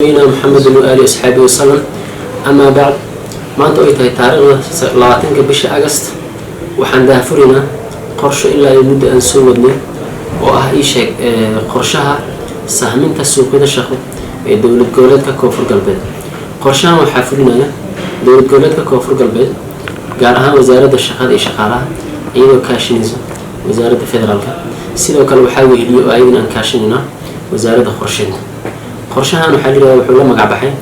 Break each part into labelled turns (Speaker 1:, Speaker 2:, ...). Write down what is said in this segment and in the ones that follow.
Speaker 1: نبينا محمد وآله وصحبه وسلم. أما بعد ما أنت قلت هاي تاريخ لاتين كبش أغسطس وحن دافرنا قرش إلا يمد أن سودني وأي شيء قرشها سهمين تسوق هذا الشخص دولة جولات ككوفر قلبي قرشها وحافرنا دولة جولات ككوفر قلبي قالها وزارة الشقة شغالة إيدو كاشينيزم وزارة الفدرال سيدو كانوا بحاول يليو أيضا كاشيننا وزارة قرشين qorshahan waxa la yiraahdaa wuxuu la magac baxay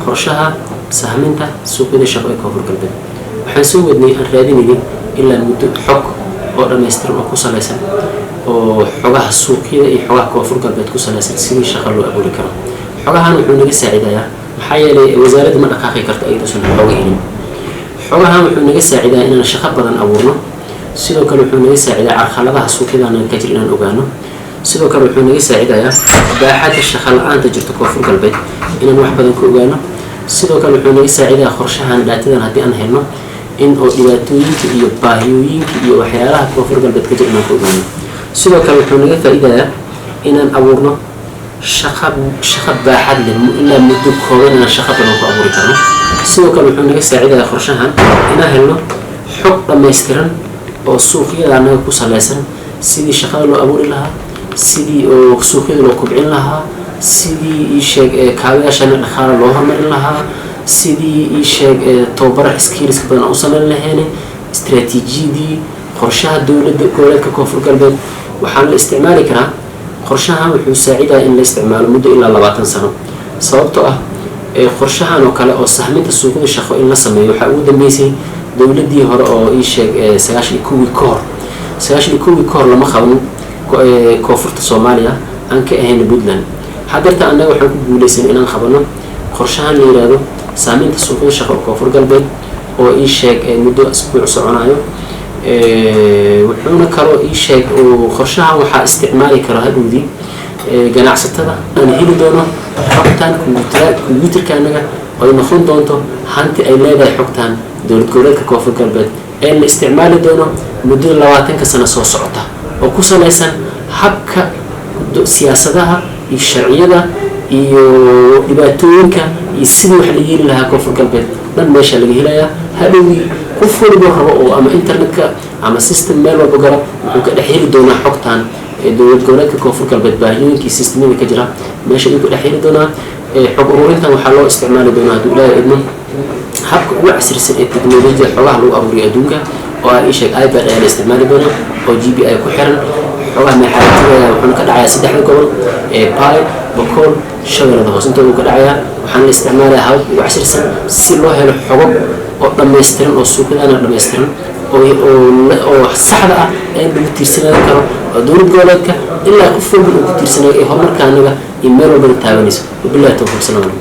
Speaker 1: qorshaha sahminta suuqyada shaqo ee koonfur galbeed waxaan soo wadnay aan raadinayay ilaa muddo xog oo dhameystiran oo ku saleysan oo xogaha suuqyada iyo xogaha koonfur galbeed ku saleysan sidii shaqo loo abuuri karo xogahan wuxuu naga saacidayaa maxaa yeelay wasaaradda ma dhaqaaqi karto ayadoo xog helin xogahan wuxuu naga saacidayaa inaan shaqo badan abuurno sidoo kale wuxuu naga saacidayaa carqaladaha suuqyada aan ka jir inaan ogaano sidoo kale wuxuu naga saacidayaa baaxadda shaqo la'aanta jirta koonfur galbeed inaan wax badan ku ogaano sidoo kale wuxuu naga saacidayaa qorshahan dhaatadan haddii aan helno in oo dhibaatooyinka iyo baahiyooyinka iyo waxyaalaha koonfur galbeed ka jira inaan ku ogaano sidoo kale wuxuu naga faa'iidayaa inaan abuurno shaqo baaxad leh ilaa muddo kooban inaan shaqo badan ku abuuri karno sidoo kale wuxuu naga saacidayaa qorshahan inaan helno xog dhammaystiran oo suuqyada anaga ku saleysan sidii shaqada loo abuuri lahaa sidii oo suuqyada loo kobcin lahaa sidii ii sheeg kaabayaashana dhaqaale loo horumarin lahaa sidii ii sheeg tababar skills badan u sameyn lahayn istiraatiijiyadii qorshaha dawladda goboleedka koonfur galbeed waxaan la isticmaali karaa qorshahan wuxuu saacidayaa in la isticmaalo muddo ilaa 20 sano sababtoo ah qorshahan oo kale oo sahminta suuqyada shaqo in la sameeyo waxa ugu dambeysay dawladdii hore oo ii sheeg 91 ka hor lama qaban koonfurta Soomaaliya aan ka ahayn Puntland haddana anaga waxaan ku guuleysan inaan qabano qorshahan la yiraahdo saameynta suuqyada shaqo koonfur galbeed oo ii sheeg muddo isbuuc soconayo wuxuuna kaloo ii sheeg oo qorshahan waxa isticmaali karo hadhoodii ganacsatada aan heli doono xogtan kumbuyuutarka anaga oo noqon doonto hanti ay leedahay xogtan dowlad goboleedka koonfur galbeed ee la isticmaali doono muddo 20 sano soo socota oo ku saleysan habka siyaasadaha iyo sharciyada iyo dhibaatooyinka iyo sidii wax la yeeli lahaa koonfur galbeed dhan meesha laga helayaa hadhowii qof walba rabo oo ama internetka ama system meel walba gala wuxuu ka dhex heli doonaa xogtan dowlad goboleedka koonfur galbeed baahiyooyinkii systemada ka jira meesha uu ka dhex heli doonaa xog ururintan waxaa loo isticmaali doonaa hadduu ilaahay idmo habka ugu casrisan ee teknolojiyada xogaha lagu abuuriyo adduunka oo ay sheeg iPad ay isticmaali doonaan oo GPI ku xiran xogaha maxaaladda wuxuu ka dhacayaa 3 gobol Pai, Bokol, Shabeellaha Hoose inta uu ka dhacayaa waxaan la isticmaalayaa hab ugu casrisan si loo helo xog oo dhameystiran oo suuqyada dhameystiran oo saxda ah ee lagu tiirsanaan karo dowlad goboleedka ilaa qof walba uu ku tiirsanaa horumarka anaga iyo meel walba taabanaysa billahi tawfiiq.